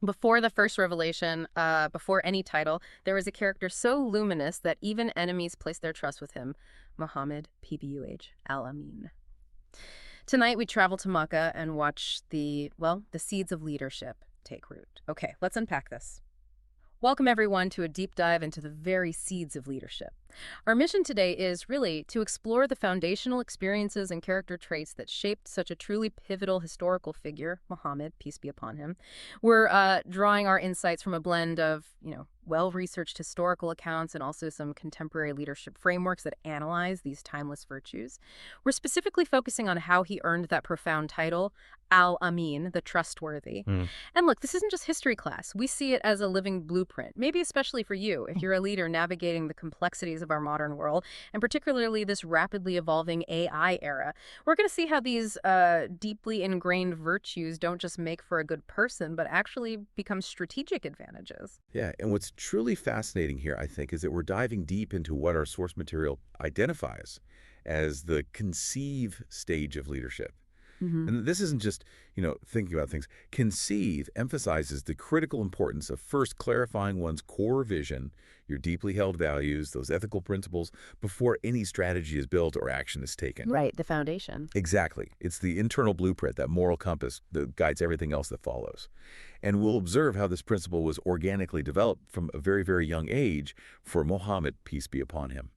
Before the first revelation, before any title, there was a character so luminous that even enemies placed their trust with him. Muhammad, PBUH, Al-Amīn. Tonight we travel to Makkah and watch the seeds of leadership take root. Okay, let's unpack this. Welcome everyone to a deep dive into the very seeds of leadership. Our mission today is really to explore the foundational experiences and character traits that shaped such a truly pivotal historical figure, Muhammad, peace be upon him. We're drawing our insights from a blend of, well-researched historical accounts and also some contemporary leadership frameworks that analyze these timeless virtues. We're specifically focusing on how he earned that profound title, Al-Amīn, the trustworthy. And look, this isn't just history class. We see it as a living blueprint, maybe especially for you if you're a leader navigating the complexities of our modern world, and particularly this rapidly evolving AI era. We're going to see how these deeply ingrained virtues don't just make for a good person, but actually become strategic advantages. Yeah, and what's truly fascinating here, I think, is that we're diving deep into what our source material identifies as the conceive stage of leadership. And this isn't just, thinking about things. Conceive emphasizes the critical importance of first clarifying one's core vision, your deeply held values, those ethical principles, before any strategy is built or action is taken. Right, the foundation. Exactly. It's the internal blueprint, that moral compass that guides everything else that follows. And we'll observe how this principle was organically developed from a very, very young age for Muhammad, peace be upon him.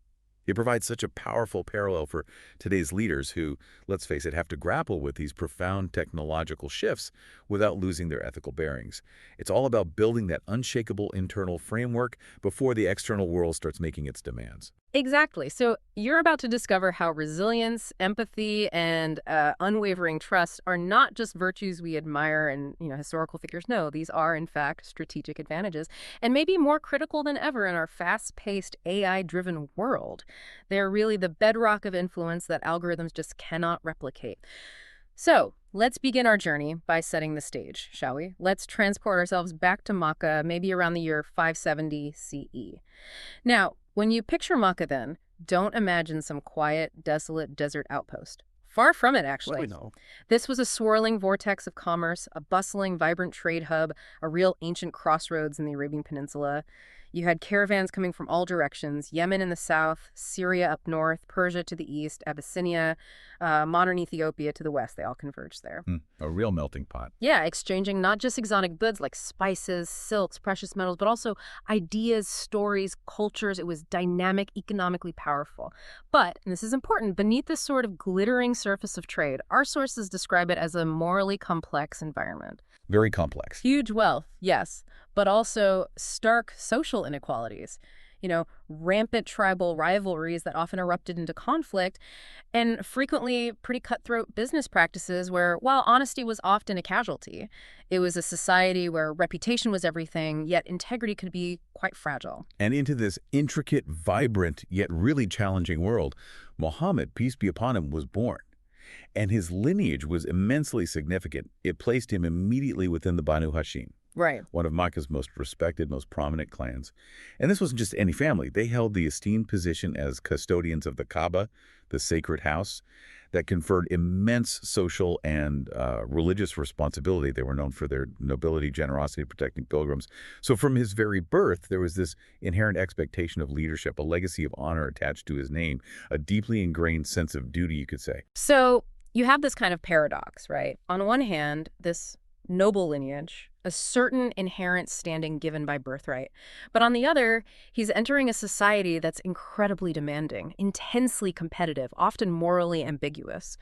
It provides such a powerful parallel for today's leaders who, let's face it, have to grapple with these profound technological shifts without losing their ethical bearings. It's all about building that unshakable internal framework before the external world starts making its demands. Exactly. So you're about to discover how resilience, empathy, and unwavering trust are not just virtues we admire in historical figures. No, these are, in fact, strategic advantages, and maybe more critical than ever in our fast-paced, AI-driven world. They're really the bedrock of influence that algorithms just cannot replicate. So let's begin our journey by setting the stage, shall we? Let's transport ourselves back to Makkah, maybe around the year 570 CE. Now, when you picture Makkah then, don't imagine some quiet, desolate desert outpost. Far from it, actually. No. This was a swirling vortex of commerce, a bustling, vibrant trade hub, a real ancient crossroads in the Arabian Peninsula. You had caravans coming from all directions: Yemen in the south, Syria up north, Persia to the east, Abyssinia, modern Ethiopia to the west. They all converged there. A real melting pot. Yeah, exchanging not just exotic goods like spices, silks, precious metals, but also ideas, stories, cultures. It was dynamic, economically powerful. But, and this is important, beneath this sort of glittering surface of trade, our sources describe it as a morally complex environment. Very complex. Huge wealth, yes, but also stark social inequalities. Rampant tribal rivalries that often erupted into conflict, and frequently pretty cutthroat business practices where, while honesty was often a casualty, it was a society where reputation was everything, yet integrity could be quite fragile. And into this intricate, vibrant, yet really challenging world, Muhammad, peace be upon him, was born. And his lineage was immensely significant. It placed him immediately within the Banu Hashim, Right. one of Makkah's most respected, most prominent clans. And this wasn't just any family. They held the esteemed position as custodians of the Kaaba, the sacred house, that conferred immense social and religious responsibility. They were known for their nobility, generosity, protecting pilgrims. So from his very birth, there was this inherent expectation of leadership, a legacy of honor attached to his name, a deeply ingrained sense of duty, you could say. So you have this kind of paradox, right? On one hand, this noble lineage, a certain inherent standing given by birthright. But on the other, he's entering a society that's incredibly demanding, intensely competitive, often morally ambiguous.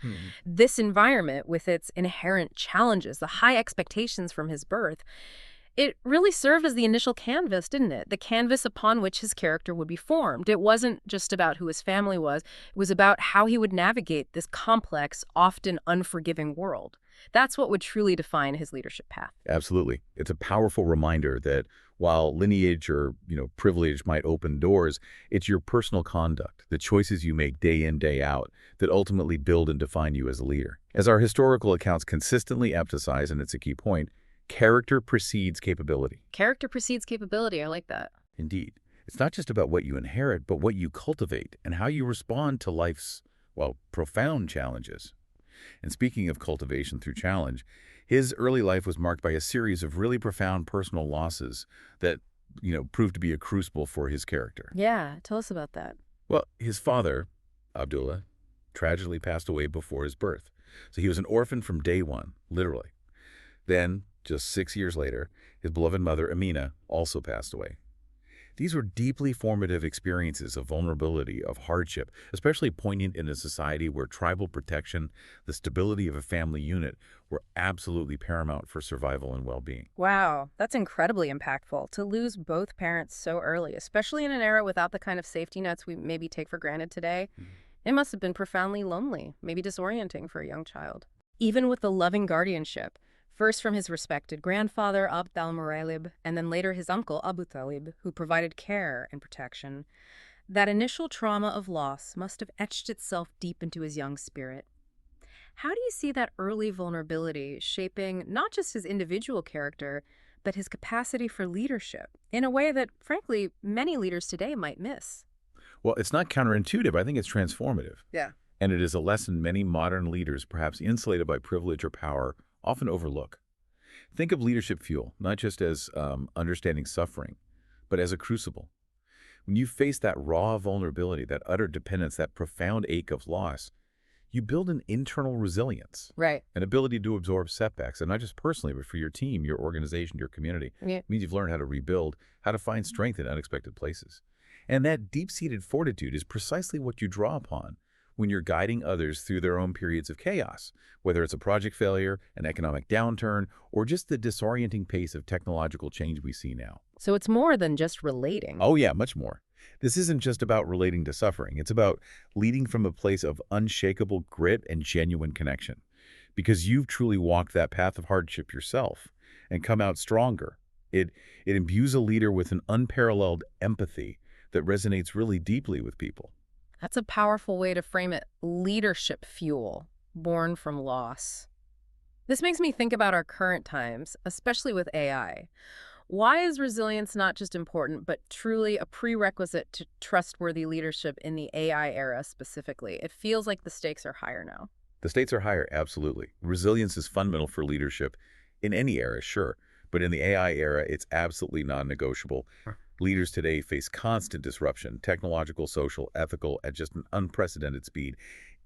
This environment, with its inherent challenges, the high expectations from his birth, it really served as the initial canvas, didn't it? The canvas upon which his character would be formed. It wasn't just about who his family was. It was about how he would navigate this complex, often unforgiving world. That's what would truly define his leadership path. Absolutely. It's a powerful reminder that while lineage or, privilege might open doors, it's your personal conduct, the choices you make day in, day out, that ultimately build and define you as a leader. As our historical accounts consistently emphasize, and it's a key point, character precedes capability. Character precedes capability. I like that. Indeed. It's not just about what you inherit, but what you cultivate and how you respond to life's, profound challenges. And speaking of cultivation through challenge, His early life was marked by a series of really profound personal losses that, proved to be a crucible for his character. Yeah, tell us about that. Well, his father, Abdullah, tragically passed away before his birth. So he was an orphan from day one, literally. Then, just 6 years later, his beloved mother, Amina, also passed away. These were deeply formative experiences of vulnerability, of hardship, especially poignant in a society where tribal protection, the stability of a family unit, were absolutely paramount for survival and well-being. Wow, that's incredibly impactful to lose both parents so early, especially in an era without the kind of safety nets we maybe take for granted today. It must have been profoundly lonely, maybe disorienting for a young child. Even with the loving guardianship, first from his respected grandfather, Abd al-Muttalib, and then later his uncle, Abu Talib, who provided care and protection, that initial trauma of loss must have etched itself deep into his young spirit. How do you see that early vulnerability shaping not just his individual character, but his capacity for leadership in a way that, frankly, many leaders today might miss? Well, it's not counterintuitive. I think it's transformative. Yeah. And it is a lesson many modern leaders, perhaps insulated by privilege or power, often overlook. Think of leadership fuel, not just as understanding suffering, but as a crucible. When you face that raw vulnerability, that utter dependence, that profound ache of loss, you build an internal resilience, Right. an ability to absorb setbacks, and not just personally, but for your team, your organization, your community. Yeah. It means you've learned how to rebuild, how to find strength in unexpected places. And that deep-seated fortitude is precisely what you draw upon when you're guiding others through their own periods of chaos, whether it's a project failure, an economic downturn, or just the disorienting pace of technological change we see now. So it's more than just relating. Oh yeah, much more. This isn't just about relating to suffering. It's about leading from a place of unshakable grit and genuine connection, because you've truly walked that path of hardship yourself and come out stronger. It imbues a leader with an unparalleled empathy that resonates really deeply with people. That's a powerful way to frame it. Leadership fuel, born from loss. This makes me think about our current times, especially with AI. Why is resilience not just important, but truly a prerequisite to trustworthy leadership in the AI era specifically? It feels like the stakes are higher now. The stakes are higher, absolutely. Resilience is fundamental for leadership in any era, sure, but in the AI era, it's absolutely non-negotiable. Leaders today face constant disruption, technological, social, ethical, at just an unprecedented speed.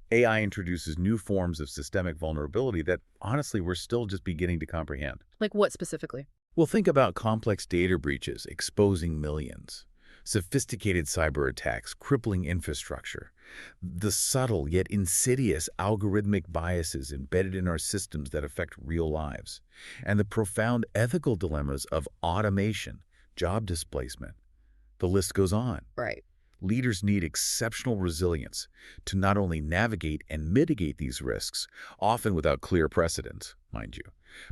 AI introduces new forms of systemic vulnerability that, honestly, we're still just beginning to comprehend. Like what specifically? Well, think about complex data breaches exposing millions, sophisticated cyber attacks crippling infrastructure, the subtle yet insidious algorithmic biases embedded in our systems that affect real lives, and the profound ethical dilemmas of automation, job displacement. The list goes on. Right. Leaders need exceptional resilience to not only navigate and mitigate these risks, often without clear precedent, mind you,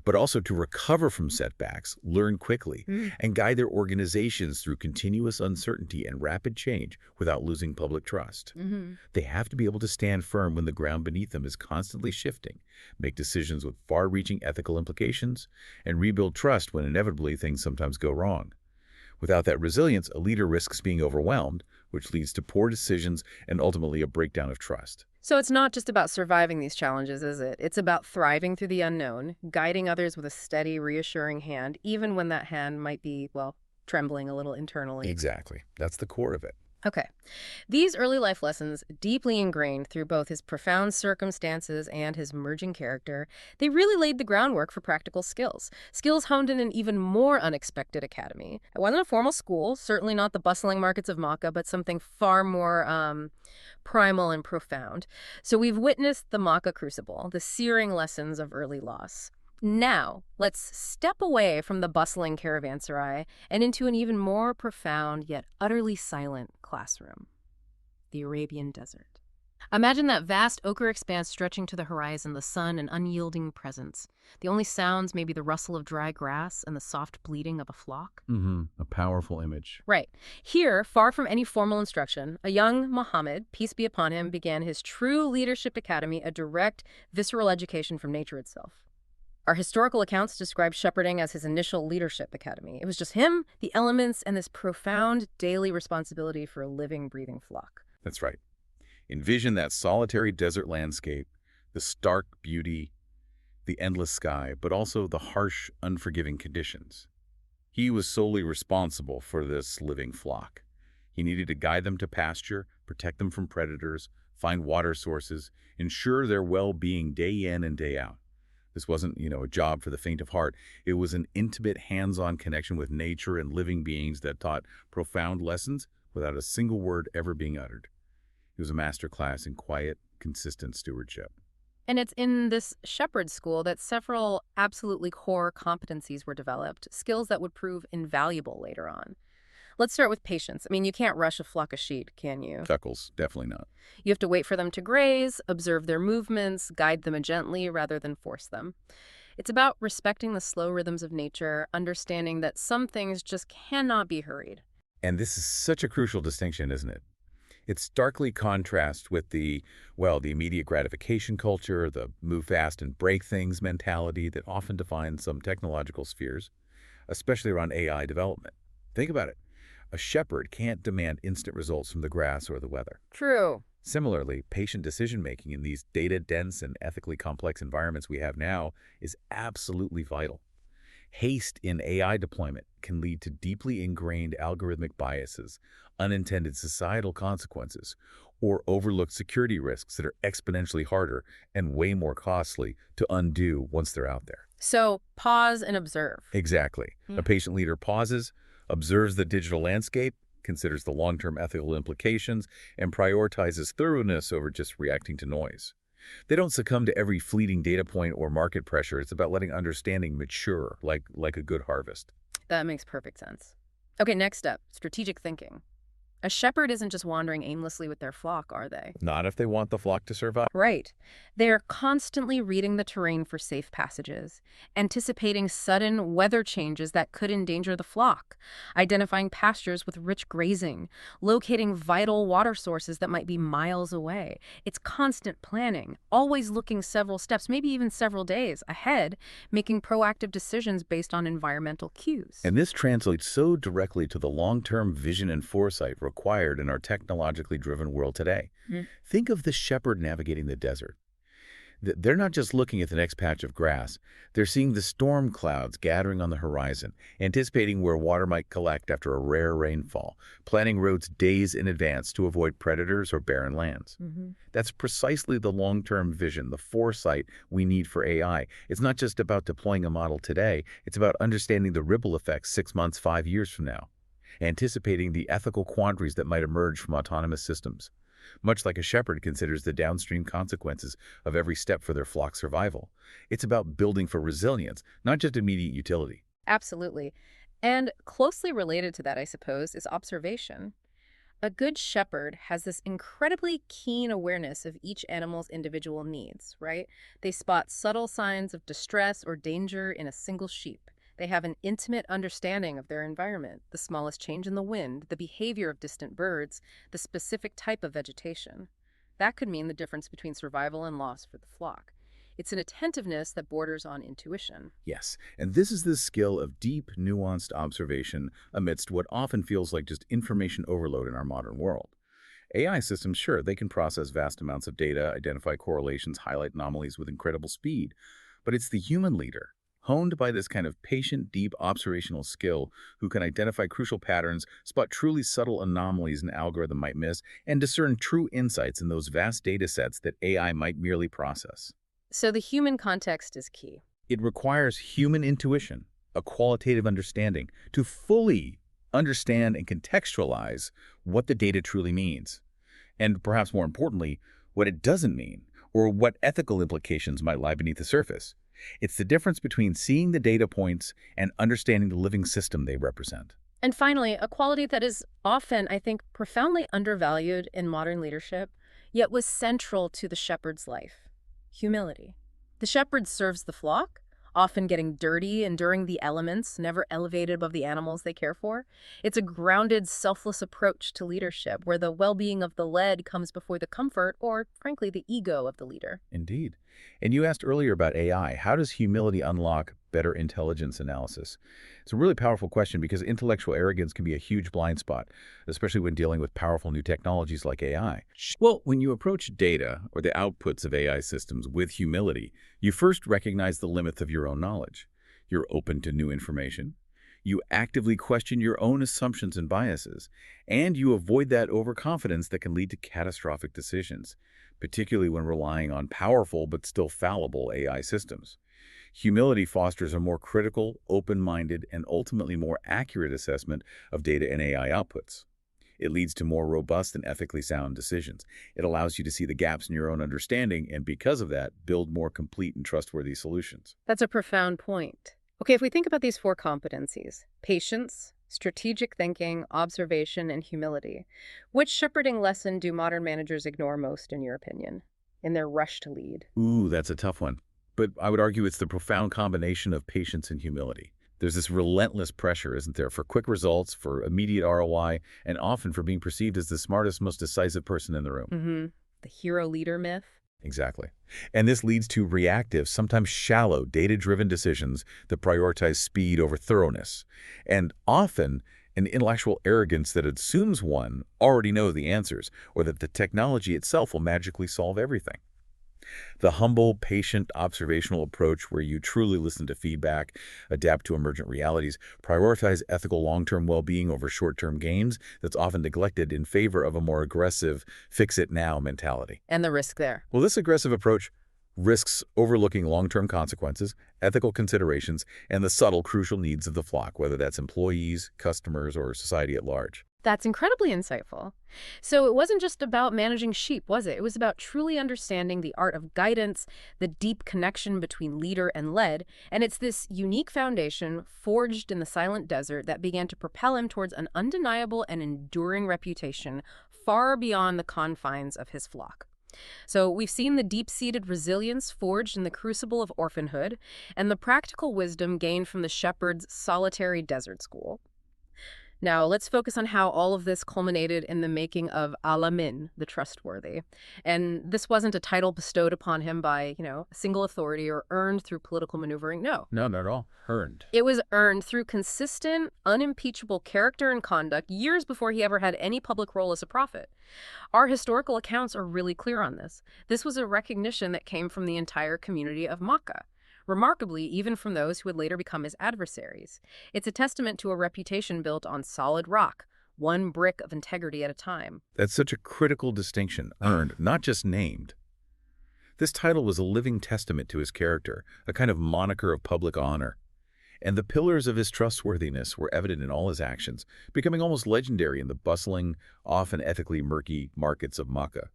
but also to recover from setbacks, learn quickly, and guide their organizations through continuous uncertainty and rapid change without losing public trust. They have to be able to stand firm when the ground beneath them is constantly shifting, make decisions with far-reaching ethical implications, and rebuild trust when inevitably things sometimes go wrong. Without that resilience, a leader risks being overwhelmed, which leads to poor decisions and ultimately a breakdown of trust. So it's not just about surviving these challenges, is it? It's about thriving through the unknown, guiding others with a steady, reassuring hand, even when that hand might be, well, trembling a little internally. Exactly. That's the core of it. Okay. These early life lessons, deeply ingrained through both his profound circumstances and his emerging character, they really laid the groundwork for practical skills. Skills honed in an even more unexpected academy. It wasn't a formal school, certainly not the bustling markets of Makkah, but something far more primal and profound. So we've witnessed the Makkah crucible, the searing lessons of early loss. Now, let's step away from the bustling caravanserai and into an even more profound yet utterly silent classroom. The Arabian Desert. Imagine that vast ochre expanse stretching to the horizon, the sun an unyielding presence. The only sounds may be the rustle of dry grass and the soft bleating of a flock. A powerful image. Right. Here, far from any formal instruction, a young Muhammad, peace be upon him, began his true leadership academy, a direct, visceral education from nature itself. Our historical accounts describe shepherding as his initial leadership academy. It was just him, the elements, and this profound daily responsibility for a living, breathing flock. That's right. Envision that solitary desert landscape, the stark beauty, the endless sky, but also the harsh, unforgiving conditions. He was solely responsible for this living flock. He needed to guide them to pasture, protect them from predators, find water sources, ensure their well-being day in and day out. This wasn't, a job for the faint of heart. It was an intimate, hands-on connection with nature and living beings that taught profound lessons without a single word ever being uttered. It was a masterclass in quiet, consistent stewardship. And it's in this shepherd school that several absolutely core competencies were developed, skills that would prove invaluable later on. Let's start with patience. I mean, you can't rush a flock of sheep, can you? Chuckles, definitely not. You have to wait for them to graze, observe their movements, guide them gently rather than force them. It's about respecting the slow rhythms of nature, understanding that some things just cannot be hurried. And this is such a crucial distinction, isn't it? It starkly contrasts with the immediate gratification culture, the move fast and break things mentality that often defines some technological spheres, especially around AI development. Think about it. A shepherd can't demand instant results from the grass or the weather. True. Similarly, patient decision-making in these data-dense and ethically complex environments we have now is absolutely vital. Haste in AI deployment can lead to deeply ingrained algorithmic biases, unintended societal consequences, or overlooked security risks that are exponentially harder and way more costly to undo once they're out there. So pause and observe. Exactly. A patient leader pauses, observes the digital landscape, considers the long-term ethical implications, and prioritizes thoroughness over just reacting to noise. They don't succumb to every fleeting data point or market pressure. It's about letting understanding mature like a good harvest. That makes perfect sense. Okay, next up, strategic thinking. A shepherd isn't just wandering aimlessly with their flock, are they? Not if they want the flock to survive. Right. They're constantly reading the terrain for safe passages, anticipating sudden weather changes that could endanger the flock, identifying pastures with rich grazing, locating vital water sources that might be miles away. It's constant planning, always looking several steps, maybe even several days ahead, making proactive decisions based on environmental cues. And this translates so directly to the long-term vision and foresight required in our technologically driven world today. Think of the shepherd navigating the desert. They're not just looking at the next patch of grass. They're seeing the storm clouds gathering on the horizon, anticipating where water might collect after a rare rainfall, planning roads days in advance to avoid predators or barren lands. That's precisely the long-term vision, the foresight we need for AI. It's not just about deploying a model today. It's about understanding the ripple effects 6 months, 5 years from now, anticipating the ethical quandaries that might emerge from autonomous systems, much like a shepherd considers the downstream consequences of every step for their flock's survival. It's about building for resilience, not just immediate utility. Absolutely. And closely related to that, I suppose, is observation. A good shepherd has this incredibly keen awareness of each animal's individual needs, right? They spot subtle signs of distress or danger in a single sheep. They have an intimate understanding of their environment, the smallest change in the wind, the behavior of distant birds, the specific type of vegetation. That could mean the difference between survival and loss for the flock. It's an attentiveness that borders on intuition. Yes, and this is the skill of deep, nuanced observation amidst what often feels like just information overload in our modern world. AI systems, sure, they can process vast amounts of data, identify correlations, highlight anomalies with incredible speed, but it's the human leader, honed by this kind of patient, deep observational skill, who can identify crucial patterns, spot truly subtle anomalies an algorithm might miss, and discern true insights in those vast data sets that AI might merely process. So the human context is key. It requires human intuition, a qualitative understanding, to fully understand and contextualize what the data truly means, and perhaps more importantly, what it doesn't mean, or what ethical implications might lie beneath the surface. It's the difference between seeing the data points and understanding the living system they represent. And finally, a quality that is often, I think, profoundly undervalued in modern leadership, yet was central to the shepherd's life: humility. The shepherd serves the flock, often getting dirty, enduring the elements, never elevated above the animals they care for. It's a grounded, selfless approach to leadership, where the well-being of the led comes before the comfort, or frankly, the ego of the leader. Indeed. And you asked earlier about AI. How does humility unlock better intelligence analysis? It's a really powerful question because intellectual arrogance can be a huge blind spot, especially when dealing with powerful new technologies like AI. Well, when you approach data or the outputs of AI systems with humility, you first recognize the limits of your own knowledge. You're open to new information. You actively question your own assumptions and biases, and you avoid that overconfidence that can lead to catastrophic decisions, particularly when relying on powerful but still fallible AI systems. Humility fosters a more critical, open-minded, and ultimately more accurate assessment of data and AI outputs. It leads to more robust and ethically sound decisions. It allows you to see the gaps in your own understanding and, because of that, build more complete and trustworthy solutions. That's a profound point. Okay, if we think about these 4 competencies, patience, strategic thinking, observation, and humility, which shepherding lesson do modern managers ignore most, in your opinion, in their rush to lead? Ooh, that's a tough one. But I would argue it's the profound combination of patience and humility. There's this relentless pressure, isn't there, for quick results, for immediate ROI, and often for being perceived as the smartest, most decisive person in the room. The hero-leader myth? Exactly. And this leads to reactive, sometimes shallow, data-driven decisions that prioritize speed over thoroughness. And often, an intellectual arrogance that assumes one already knows the answers, or that the technology itself will magically solve everything. The humble, patient, observational approach where you truly listen to feedback, adapt to emergent realities, prioritize ethical long-term well-being over short-term gains, that's often neglected in favor of a more aggressive, fix-it-now mentality. And the risk there? Well, this aggressive approach risks overlooking long-term consequences, ethical considerations, and the subtle, crucial needs of the flock, whether that's employees, customers, or society at large. That's incredibly insightful. So it wasn't just about managing sheep, was it? It was about truly understanding the art of guidance, the deep connection between leader and led, and it's this unique foundation forged in the silent desert that began to propel him towards an undeniable and enduring reputation far beyond the confines of his flock. So we've seen the deep-seated resilience forged in the crucible of orphanhood and the practical wisdom gained from the shepherd's solitary desert school. Now, let's focus on how all of this culminated in the making of Al-Amīn, the trustworthy. And this wasn't a title bestowed upon him by, a single authority or earned through political maneuvering. No. No, not at all. Earned. It was earned through consistent, unimpeachable character and conduct years before he ever had any public role as a prophet. Our historical accounts are really clear on this. This was a recognition that came from the entire community of Makkah. Remarkably, even from those who would later become his adversaries. It's a testament to a reputation built on solid rock, one brick of integrity at a time. That's such a critical distinction, earned, not just named. This title was a living testament to his character, a kind of moniker of public honor. And the pillars of his trustworthiness were evident in all his actions, becoming almost legendary in the bustling, often ethically murky markets of Makkah.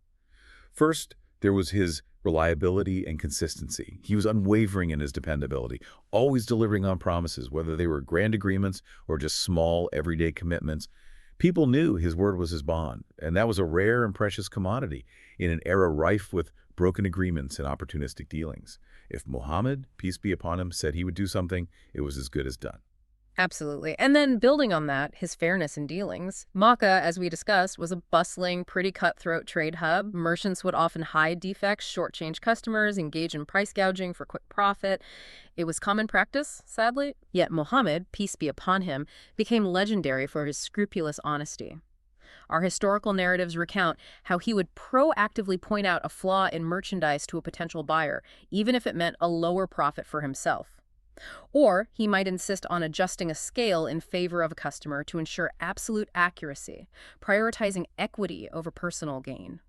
First, there was his reliability and consistency. He was unwavering in his dependability, always delivering on promises, whether they were grand agreements or just small, everyday commitments. People knew his word was his bond, and that was a rare and precious commodity in an era rife with broken agreements and opportunistic dealings. If Muhammad, peace be upon him, said he would do something, it was as good as done. Absolutely. And then building on that, his fairness in dealings. Makkah, as we discussed, was a bustling, pretty cutthroat trade hub. Merchants would often hide defects, shortchange customers, engage in price gouging for quick profit. It was common practice, sadly. Yet Muhammad, peace be upon him, became legendary for his scrupulous honesty. Our historical narratives recount how he would proactively point out a flaw in merchandise to a potential buyer, even if it meant a lower profit for himself. Or he might insist on adjusting a scale in favor of a customer to ensure absolute accuracy, prioritizing equity over personal gain.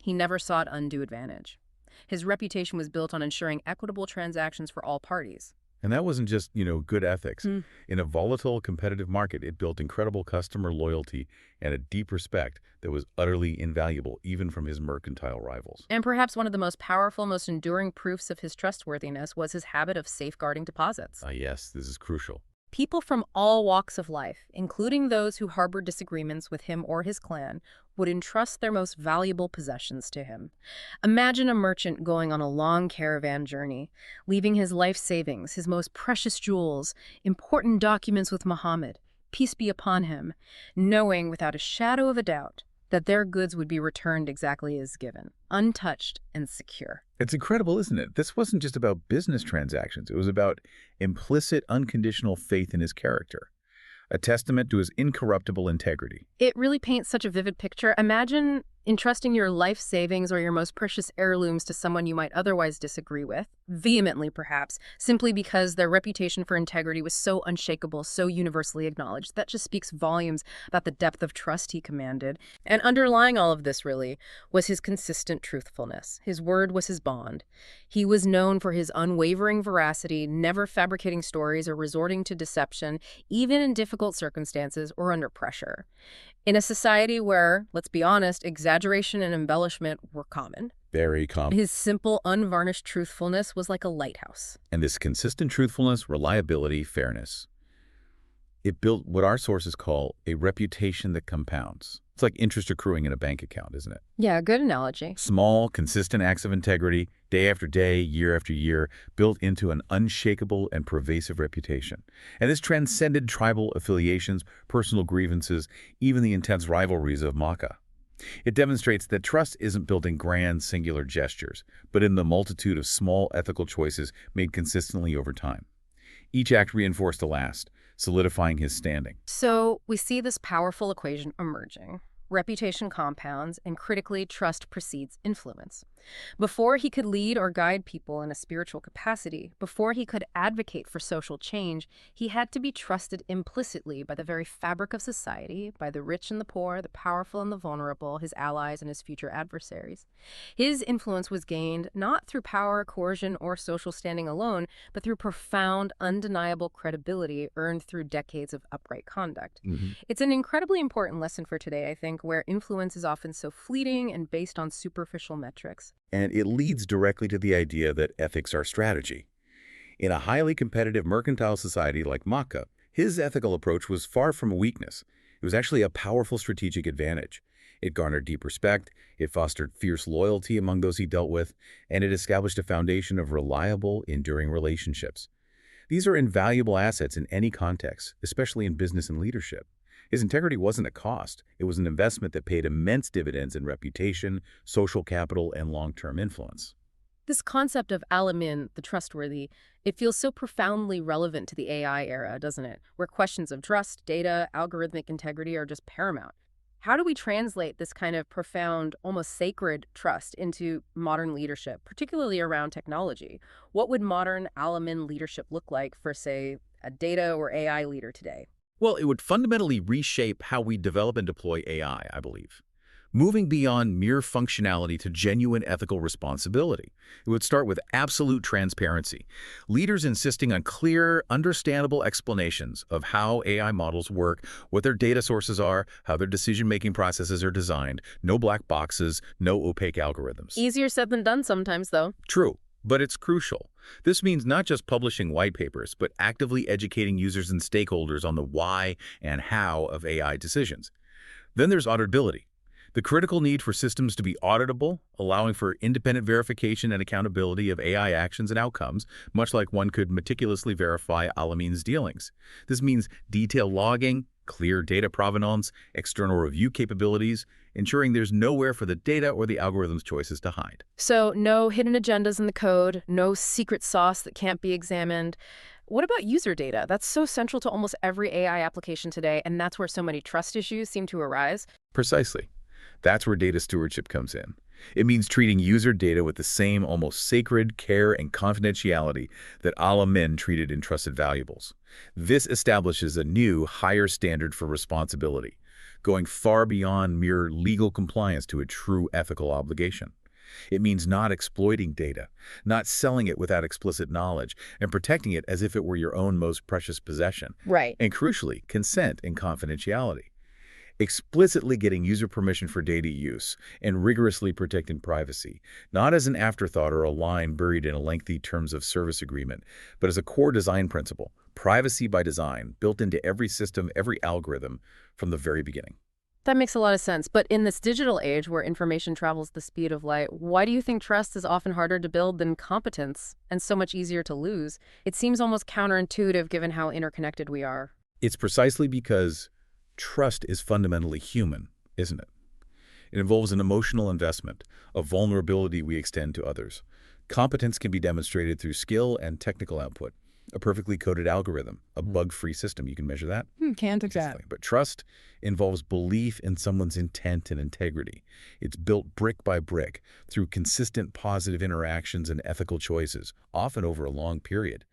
He never sought undue advantage. His reputation was built on ensuring equitable transactions for all parties. And that wasn't just, good ethics. In a volatile, competitive market, it built incredible customer loyalty and a deep respect that was utterly invaluable, even from his mercantile rivals. And perhaps one of the most powerful, most enduring proofs of his trustworthiness was his habit of safeguarding deposits. Yes, this is crucial. People from all walks of life, including those who harbored disagreements with him or his clan, would entrust their most valuable possessions to him. Imagine a merchant going on a long caravan journey, leaving his life savings, his most precious jewels, important documents with Muhammad, peace be upon him, knowing without a shadow of a doubt that their goods would be returned exactly as given, untouched and secure. It's incredible, isn't it? This wasn't just about business transactions. It was about implicit, unconditional faith in his character, a testament to his incorruptible integrity. It really paints such a vivid picture. Imagine entrusting your life savings or your most precious heirlooms to someone you might otherwise disagree with, vehemently perhaps, simply because their reputation for integrity was so unshakable, so universally acknowledged. That just speaks volumes about the depth of trust he commanded. And underlying all of this, really, was his consistent truthfulness. His word was his bond. He was known for his unwavering veracity, never fabricating stories or resorting to deception, even in difficult circumstances or under pressure. In a society where, let's be honest, exaggeration and embellishment were common, Very common. his simple, unvarnished truthfulness was like a lighthouse. And this consistent truthfulness, reliability, fairness, it built what our sources call a reputation that compounds. It's like interest accruing in a bank account, isn't it? Yeah, good analogy. Small, consistent acts of integrity, day after day, year after year, built into an unshakable and pervasive reputation. And this transcended tribal affiliations, personal grievances, even the intense rivalries of Makkah. It demonstrates that trust isn't built in grand, singular gestures, but in the multitude of small ethical choices made consistently over time. Each act reinforced the last, solidifying his standing. So we see this powerful equation emerging. Reputation compounds, and critically, trust precedes influence. Before he could lead or guide people in a spiritual capacity, before he could advocate for social change, he had to be trusted implicitly by the very fabric of society, by the rich and the poor, the powerful and the vulnerable, his allies and his future adversaries. His influence was gained not through power, coercion, or social standing alone, but through profound, undeniable credibility earned through decades of upright conduct. It's an incredibly important lesson for today, I think, where influence is often so fleeting and based on superficial metrics. And it leads directly to the idea that ethics are strategy. In a highly competitive mercantile society like Makkah, his ethical approach was far from a weakness. It was actually a powerful strategic advantage. It garnered deep respect, it fostered fierce loyalty among those he dealt with, and it established a foundation of reliable, enduring relationships. These are invaluable assets in any context, especially in business and leadership. His integrity wasn't a cost. It was an investment that paid immense dividends in reputation, social capital, and long-term influence. This concept of Al-Amīn, the trustworthy, it feels so profoundly relevant to the AI era, doesn't it? Where questions of trust, data, algorithmic integrity are just paramount. How do we translate this kind of profound, almost sacred trust into modern leadership, particularly around technology? What would modern Al-Amīn leadership look like for, say, a data or AI leader today? Well, it would fundamentally reshape how we develop and deploy AI, I believe. Moving beyond mere functionality to genuine ethical responsibility. It would start with absolute transparency. Leaders insisting on clear, understandable explanations of how AI models work, what their data sources are, how their decision-making processes are designed, no black boxes, no opaque algorithms. Easier said than done sometimes, though. True, but it's crucial. This means not just publishing white papers, but actively educating users and stakeholders on the why and how of AI decisions. Then there's auditability. The critical need for systems to be auditable, allowing for independent verification and accountability of AI actions and outcomes, much like one could meticulously verify Al-Amīn's dealings. This means detailed logging, clear data provenance, external review capabilities, ensuring there's nowhere for the data or the algorithm's choices to hide. So no hidden agendas in the code, no secret sauce that can't be examined. What about user data? That's so central to almost every AI application today, and that's where so many trust issues seem to arise. Precisely. That's where data stewardship comes in. It means treating user data with the same almost sacred care and confidentiality that Al-Amīn treated entrusted valuables. This establishes a new, higher standard for responsibility, going far beyond mere legal compliance to a true ethical obligation. It means not exploiting data, not selling it without explicit knowledge, and protecting it as if it were your own most precious possession. Right. And crucially, consent and confidentiality. Explicitly getting user permission for data use and rigorously protecting privacy, not as an afterthought or a line buried in a lengthy terms of service agreement, but as a core design principle, privacy by design, built into every system, every algorithm from the very beginning. That makes a lot of sense. But in this digital age where information travels the speed of light, why do you think trust is often harder to build than competence and so much easier to lose? It seems almost counterintuitive given how interconnected we are. It's precisely because trust is fundamentally human, isn't it? It involves an emotional investment, a vulnerability we extend to others. Competence can be demonstrated through skill and technical output. A perfectly coded algorithm, a bug-free system, you can measure that. Can't exact. But trust involves belief in someone's intent and integrity. It's built brick by brick through consistent positive interactions and ethical choices, often over a long period.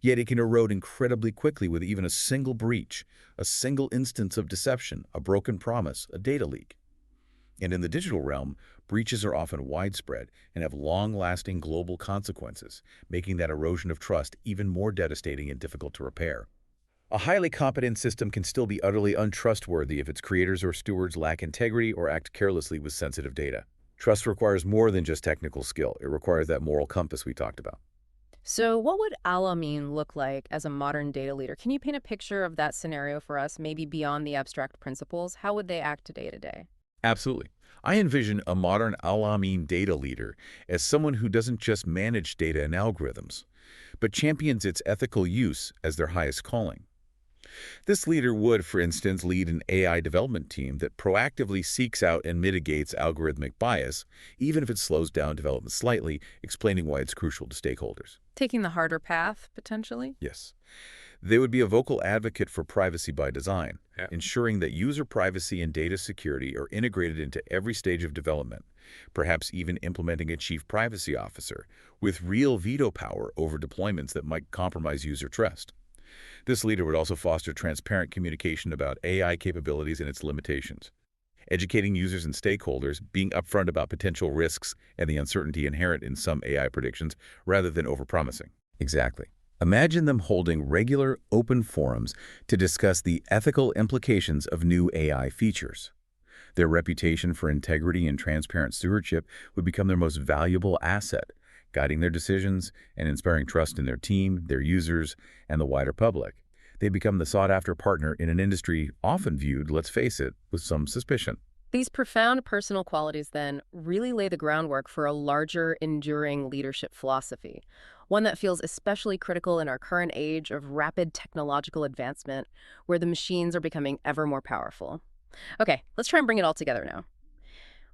Yet it can erode incredibly quickly with even a single breach, a single instance of deception, a broken promise, a data leak. And in the digital realm, breaches are often widespread and have long-lasting global consequences, making that erosion of trust even more devastating and difficult to repair. A highly competent system can still be utterly untrustworthy if its creators or stewards lack integrity or act carelessly with sensitive data. Trust requires more than just technical skill. It requires that moral compass we talked about. So what would Al-Amīn look like as a modern data leader? Can you paint a picture of that scenario for us, maybe beyond the abstract principles? How would they act day to day? Absolutely. I envision a modern Al-Amīn data leader as someone who doesn't just manage data and algorithms, but champions its ethical use as their highest calling. This leader would, for instance, lead an AI development team that proactively seeks out and mitigates algorithmic bias, even if it slows down development slightly, explaining why it's crucial to stakeholders. Taking the harder path, potentially? Yes. They would be a vocal advocate for privacy by design, ensuring that user privacy and data security are integrated into every stage of development, perhaps even implementing a chief privacy officer with real veto power over deployments that might compromise user trust. This leader would also foster transparent communication about AI capabilities and its limitations, educating users and stakeholders, being upfront about potential risks and the uncertainty inherent in some AI predictions rather than overpromising. Exactly. Imagine them holding regular, open forums to discuss the ethical implications of new AI features. Their reputation for integrity and transparent stewardship would become their most valuable asset, guiding their decisions and inspiring trust in their team, their users, and the wider public. They become the sought-after partner in an industry often viewed, let's face it, with some suspicion. These profound personal qualities, then, really lay the groundwork for a larger, enduring leadership philosophy, one that feels especially critical in our current age of rapid technological advancement, where the machines are becoming ever more powerful. Okay, let's try and bring it all together now.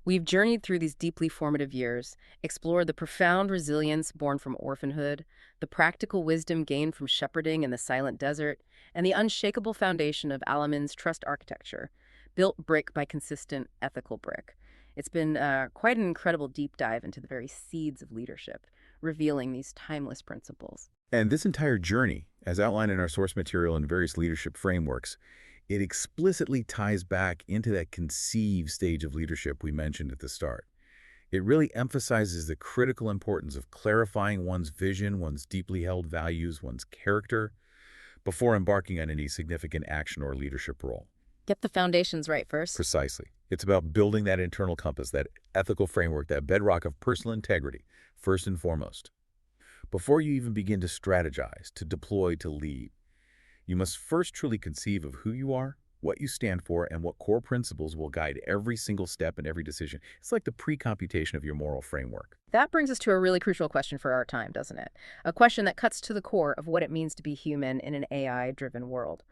We've journeyed through these deeply formative years, explored the profound resilience born from orphanhood, the practical wisdom gained from shepherding in the silent desert, and the unshakable foundation of Al-Amīn's trust architecture, built brick by consistent ethical brick. It's been quite an incredible deep dive into the very seeds of leadership, revealing these timeless principles. And this entire journey, as outlined in our source material and various leadership frameworks, it explicitly ties back into that conceive stage of leadership we mentioned at the start. It really emphasizes the critical importance of clarifying one's vision, one's deeply held values, one's character, before embarking on any significant action or leadership role. Get the foundations right first. Precisely. It's about building that internal compass, that ethical framework, that bedrock of personal integrity, first and foremost. Before you even begin to strategize, to deploy, to lead, you must first truly conceive of who you are, what you stand for, and what core principles will guide every single step and every decision. It's like the pre-computation of your moral framework. That brings us to a really crucial question for our time, doesn't it? A question that cuts to the core of what it means to be human in an AI-driven world.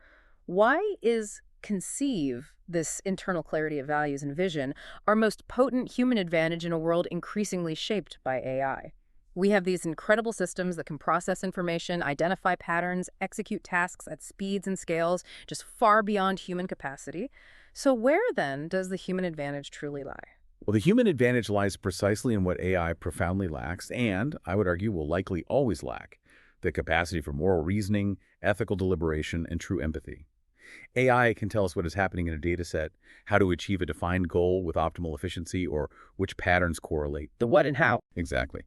Why is conceive, this internal clarity of values and vision, our most potent human advantage in a world increasingly shaped by AI? We have these incredible systems that can process information, identify patterns, execute tasks at speeds and scales just far beyond human capacity. So where, then, does the human advantage truly lie? Well, the human advantage lies precisely in what AI profoundly lacks and, I would argue, will likely always lack: the capacity for moral reasoning, ethical deliberation, and true empathy. AI can tell us what is happening in a data set, how to achieve a defined goal with optimal efficiency, or which patterns correlate. The what and how. Exactly.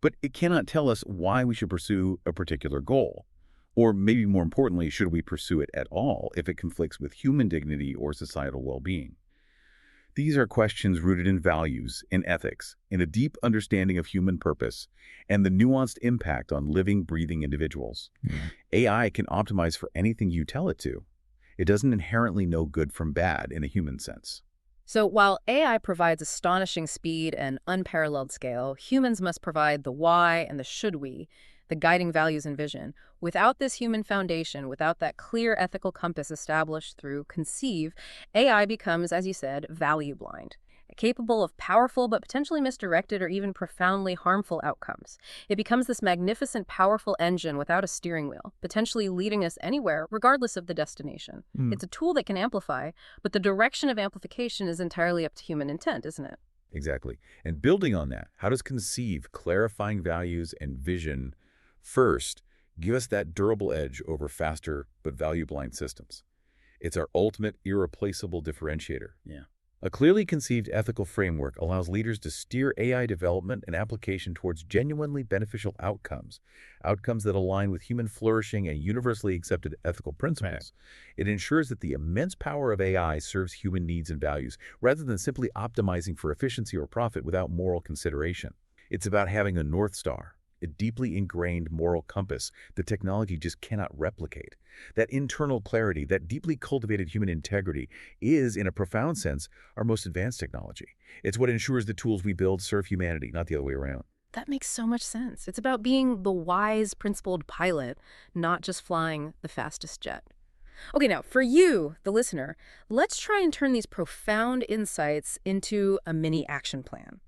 But it cannot tell us why we should pursue a particular goal. Or maybe more importantly, should we pursue it at all if it conflicts with human dignity or societal well-being? These are questions rooted in values, in ethics, in a deep understanding of human purpose, and the nuanced impact on living, breathing individuals. AI can optimize for anything you tell it to. It doesn't inherently know good from bad in a human sense. So while AI provides astonishing speed and unparalleled scale, humans must provide the why and the should we, the guiding values and vision. Without this human foundation, without that clear ethical compass established through conceive, AI becomes, as you said, value blind. capable of powerful but potentially misdirected or even profoundly harmful outcomes. It becomes this magnificent, powerful engine without a steering wheel, potentially leading us anywhere, regardless of the destination. It's a tool that can amplify, but the direction of amplification is entirely up to human intent, isn't it? Exactly. And building on that, how does conceive clarifying values and vision first give us that durable edge over faster but value-blind systems? It's our ultimate irreplaceable differentiator. Yeah. A clearly conceived ethical framework allows leaders to steer AI development and application towards genuinely beneficial outcomes, outcomes that align with human flourishing and universally accepted ethical principles. It ensures that the immense power of AI serves human needs and values, rather than simply optimizing for efficiency or profit without moral consideration. It's about having a North Star, a deeply ingrained moral compass that technology just cannot replicate. That internal clarity, that deeply cultivated human integrity is, in a profound sense, our most advanced technology. It's what ensures the tools we build serve humanity, not the other way around. That makes so much sense. It's about being the wise, principled pilot, not just flying the fastest jet. Okay, now, for you, the listener, let's try and turn these profound insights into a mini action plan.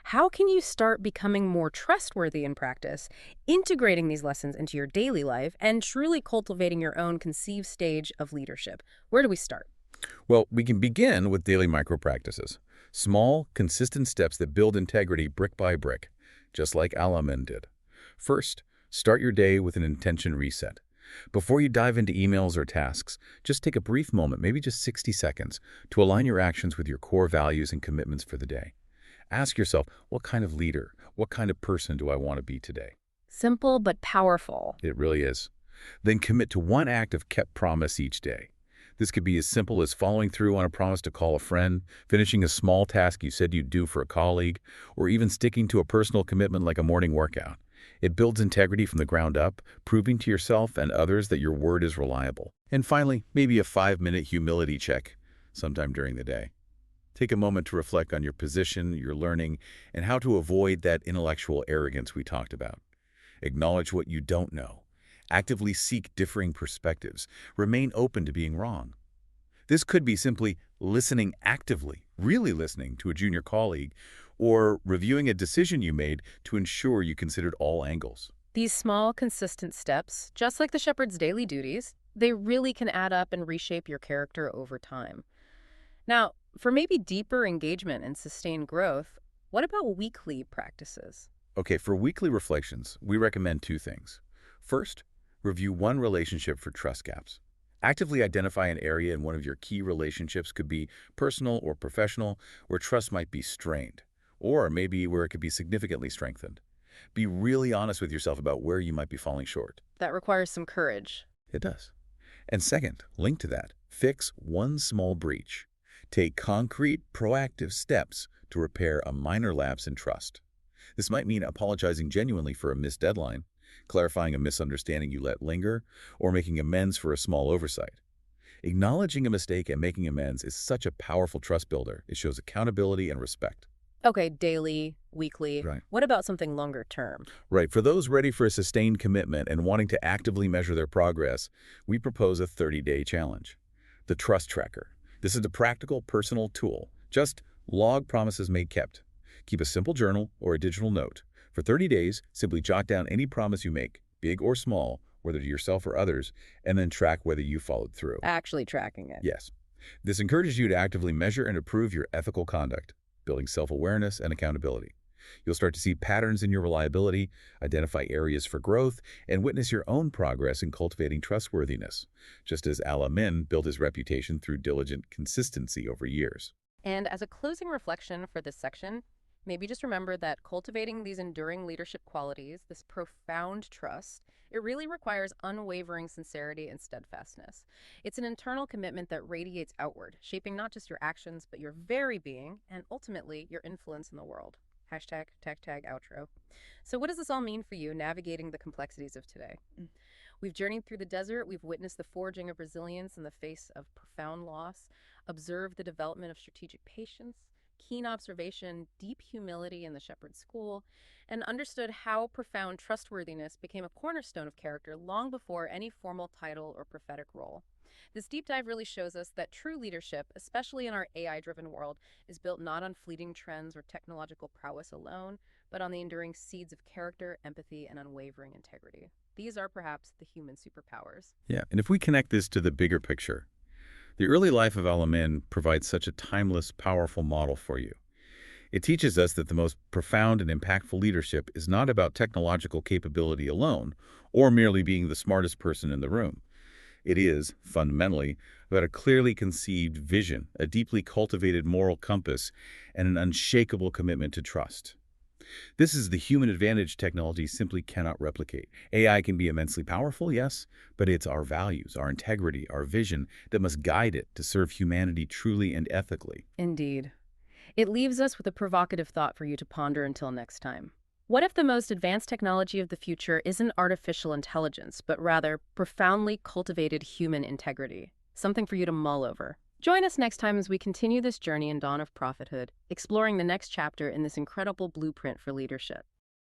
How can you start becoming more trustworthy in practice, integrating these lessons into your daily life, and truly cultivating your own conceived stage of leadership? Where do we start? Well, we can begin with daily micro-practices. Small, consistent steps that build integrity brick by brick, just like Al-Amīn did. First, start your day with an intention reset. Before you dive into emails or tasks, just take a brief moment, maybe just 60 seconds, to align your actions with your core values and commitments for the day. Ask yourself, what kind of leader, what kind of person do I want to be today? Simple but powerful. It really is. Then commit to one act of kept promise each day. This could be as simple as following through on a promise to call a friend, finishing a small task you said you'd do for a colleague, or even sticking to a personal commitment like a morning workout. It builds integrity from the ground up, proving to yourself and others that your word is reliable. And finally, maybe a 5-minute humility check sometime during the day. Take a moment to reflect on your position, your learning, and how to avoid that intellectual arrogance we talked about. Acknowledge what you don't know. Actively seek differing perspectives. Remain open to being wrong. This could be simply listening actively, really listening to a junior colleague, or reviewing a decision you made to ensure you considered all angles. These small, consistent steps, just like the shepherd's daily duties, they really can add up and reshape your character over time. Now, for maybe deeper engagement and sustained growth, what about weekly practices? Okay, for weekly reflections, we recommend 2 things. First, review one relationship for trust gaps. Actively identify an area in one of your key relationships, could be personal or professional, where trust might be strained, or maybe where it could be significantly strengthened. Be really honest with yourself about where you might be falling short. That requires some courage. It does. And second, linked to that, fix one small breach. Take concrete, proactive steps to repair a minor lapse in trust. This might mean apologizing genuinely for a missed deadline, clarifying a misunderstanding you let linger, or making amends for a small oversight. Acknowledging a mistake and making amends is such a powerful trust builder. It shows accountability and respect. Okay, daily, weekly. Right. What about something longer term? Right. For those ready for a sustained commitment and wanting to actively measure their progress, we propose a 30-day challenge. The Trust Tracker. This is a practical, personal tool. Just log promises made kept. Keep a simple journal or a digital note. For 30 days, simply jot down any promise you make, big or small, whether to yourself or others, and then track whether you followed through. Actually tracking it. Yes. This encourages you to actively measure and approve your ethical conduct, building self-awareness and accountability. You'll start to see patterns in your reliability, identify areas for growth, and witness your own progress in cultivating trustworthiness, just as Al-Amīn built his reputation through diligent consistency over years. And as a closing reflection for this section, maybe just remember that cultivating these enduring leadership qualities, this profound trust, it really requires unwavering sincerity and steadfastness. It's an internal commitment that radiates outward, shaping not just your actions, but your very being, and ultimately your influence in the world. Hashtag tag outro. So what does this all mean for you navigating the complexities of today? We've journeyed through the desert. We've witnessed the forging of resilience in the face of profound loss, observed the development of strategic patience, keen observation, deep humility in the shepherd's school, and understood how profound trustworthiness became a cornerstone of character long before any formal title or prophetic role. This deep dive really shows us that true leadership, especially in our AI-driven world, is built not on fleeting trends or technological prowess alone, but on the enduring seeds of character, empathy, and unwavering integrity. These are perhaps the human superpowers. Yeah, and if we connect this to the bigger picture, the early life of Al-Amīn provides such a timeless, powerful model for you. It teaches us that the most profound and impactful leadership is not about technological capability alone, or merely being the smartest person in the room. It is, fundamentally, about a clearly conceived vision, a deeply cultivated moral compass, and an unshakable commitment to trust. This is the human advantage technology simply cannot replicate. AI can be immensely powerful, yes, but it's our values, our integrity, our vision that must guide it to serve humanity truly and ethically. Indeed. It leaves us with a provocative thought for you to ponder until next time. What if the most advanced technology of the future isn't artificial intelligence, but rather profoundly cultivated human integrity? Something for you to mull over. Join us next time as we continue this journey in Dawn of Prophethood, exploring the next chapter in this incredible blueprint for leadership.